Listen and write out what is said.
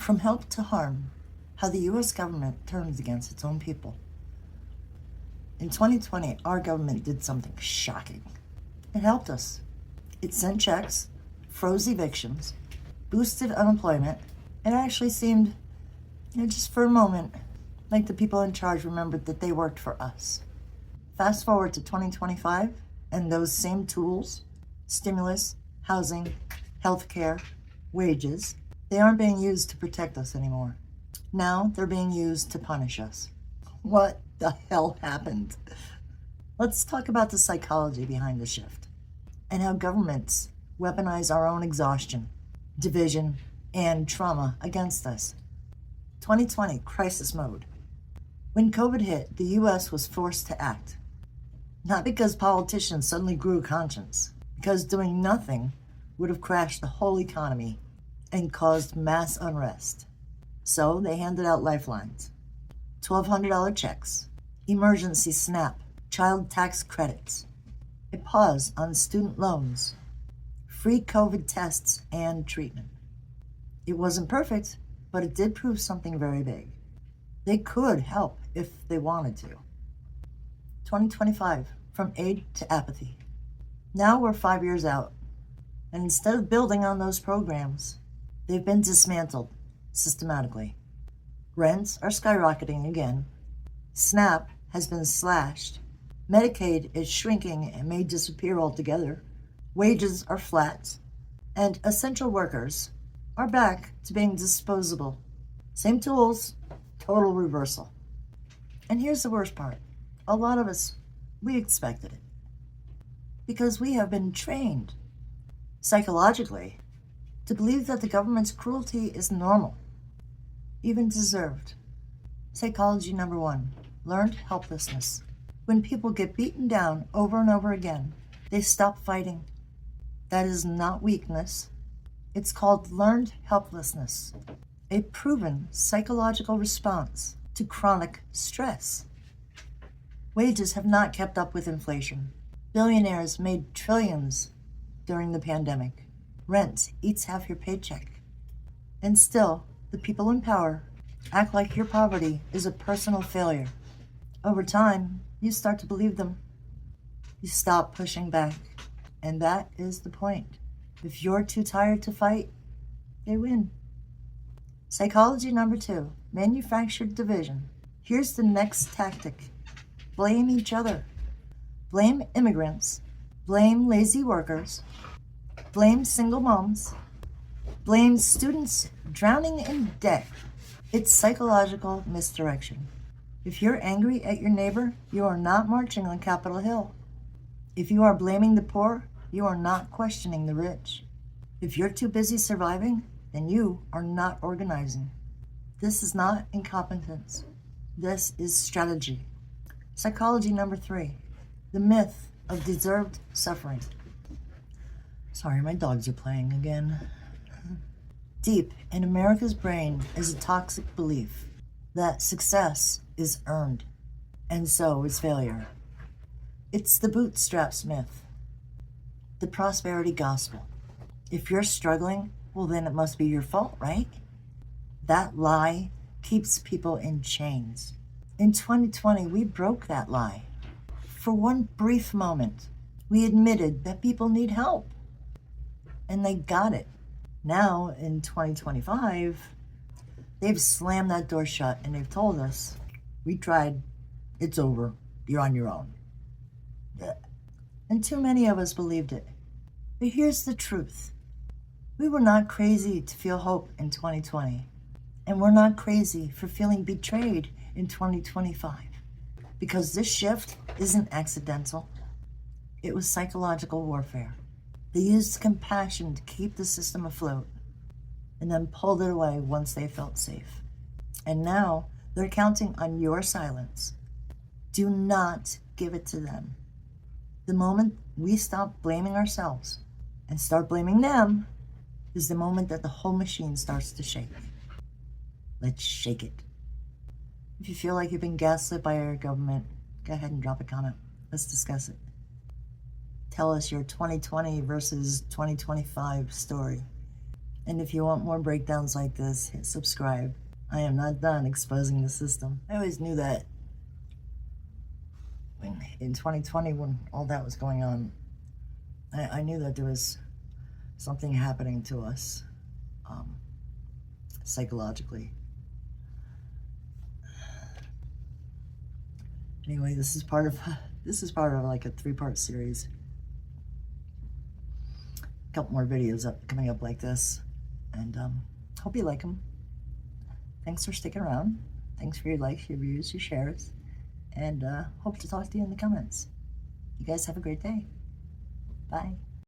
From help to harm, how the US government turns against its own people. In 2020, our government did something shocking. It helped us. It sent checks, froze evictions, boosted unemployment, and actually seemed, just for a moment, like the people in charge remembered that they worked for us. Fast forward to 2025, and those same tools, stimulus, housing, healthcare, wages, they aren't being used to protect us anymore. Now they're being used to punish us. What the hell happened? Let's talk about the psychology behind the shift and how governments weaponize our own exhaustion, division, and trauma against us. 2020, crisis mode. When COVID hit, the US was forced to act. Not because politicians suddenly grew a conscience, because doing nothing would have crashed the whole economy and caused mass unrest. So they handed out lifelines, $1,200 checks, emergency SNAP, child tax credits, a pause on student loans, free COVID tests and treatment. It wasn't perfect, but it did prove something very big. They could help if they wanted to. 2025, from aid to apathy. Now we're 5 years out, and instead of building on those programs, they've been dismantled systematically. Rents are skyrocketing again. SNAP has been slashed. Medicaid is shrinking and may disappear altogether. Wages are flat. And essential workers are back to being disposable. Same tools, total reversal. And here's the worst part. A lot of us, we expected it. Because we have been trained, psychologically, to believe that the government's cruelty is normal, even deserved. Psychology number 1, learned helplessness. When people get beaten down over and over again, they stop fighting. That is not weakness. It's called learned helplessness, a proven psychological response to chronic stress. Wages have not kept up with inflation. Billionaires made trillions during the pandemic. Rent eats half your paycheck. And still, the people in power act like your poverty is a personal failure. Over time, you start to believe them. You stop pushing back. And that is the point. If you're too tired to fight, they win. Psychology number 2, manufactured division. Here's the next tactic. Blame each other. Blame immigrants. Blame lazy workers. Blame single moms. Blame students drowning in debt. It's psychological misdirection. If you're angry at your neighbor, you are not marching on Capitol Hill. If you are blaming the poor, you are not questioning the rich. If you're too busy surviving, then you are not organizing. This is not incompetence. This is strategy. Psychology number 3, the myth of deserved suffering. Sorry, my dogs are playing again. Deep in America's brain is a toxic belief that success is earned, and so is failure. It's the bootstraps myth, the prosperity gospel. If you're struggling, well, then it must be your fault, right? That lie keeps people in chains. In 2020, we broke that lie. For one brief moment, we admitted that people need help, and they got it. Now, in 2025, they've slammed that door shut and they've told us, we tried, it's over, you're on your own. And too many of us believed it. But here's the truth. We were not crazy to feel hope in 2020. And we're not crazy for feeling betrayed in 2025. Because this shift isn't accidental. It was psychological warfare. They used compassion to keep the system afloat and then pulled it away once they felt safe. And now they're counting on your silence. Do not give it to them. The moment we stop blaming ourselves and start blaming them is the moment that the whole machine starts to shake. Let's shake it. If you feel like you've been gaslit by our government, go ahead and drop a comment. Let's discuss it. Tell us your 2020 versus 2025 story. And if you want more breakdowns like this, hit subscribe. I am not done exposing the system. I always knew that in 2020, when all that was going on, I knew that there was something happening to us psychologically. Anyway, this is part of like a 3-part series. A couple more videos coming up like this, and hope you like them. Thanks for sticking around. Thanks for your likes, your views, your shares, and hope to talk to you in the comments. You guys have a great day. Bye.